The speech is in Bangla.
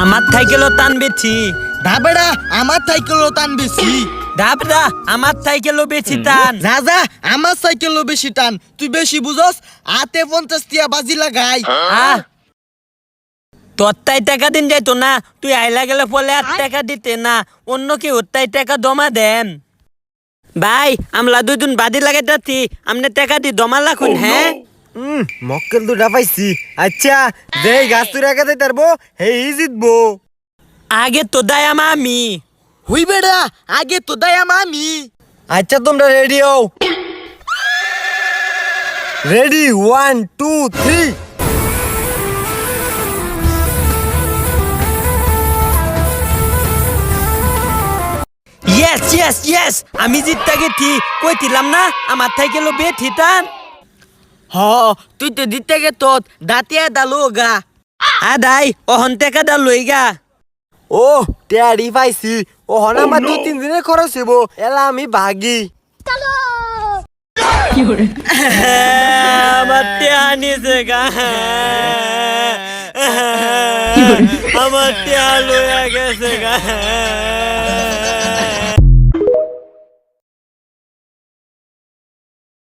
আমার সাইকেলও টান বেছি। দাবেড়া আমার সাইকেলও টান বেশি। ডাবরা আমার সাইকেলও বেছি টান। রাজা আমার সাইকেলও বেশি টান। তুই বেশি বুঝস, হাতে 50 টিয়া বাজি লাগাই। আহ তোর তাই টাকা দিন যাইতো না, তুই আইলা গেলে পরে আর টাকা দিতে না, অন্য কেউ তাই টাকা জমা দেন। ভাই আমরা দুইজন বাদি লাগাইতাছি, আমনে টাকা দি জমা রাখুন। হ্যাঁ মক্কেল দুটা পাইছি। আচ্ছা যে গাছ তুই রেখে দিতে পারবো হেই জিতবো। আগে তো দায় আমি। হুই বেড়া আগে তো দাই আমি। আচ্ছা তোমরা রেডি হও। রেডি 1 2 3। ইয়েস ইয়েস ইয়েস, আমি জিততে গেছি। কইছিলাম না আমার সাইকেলও বেছি টান। হ তুই তো দিতে গে তোর দাঁতিয়া দালো গা। আদাই অহন টাকা দা লই গা। ও ট্যাডি পাইছি। ও হন আমার 2-3 দিনের খরচ হইব, এলা আমি ভাগি। আমার টিয়া নিছে গা। আমার টিয়া লইয়া গেছে গা।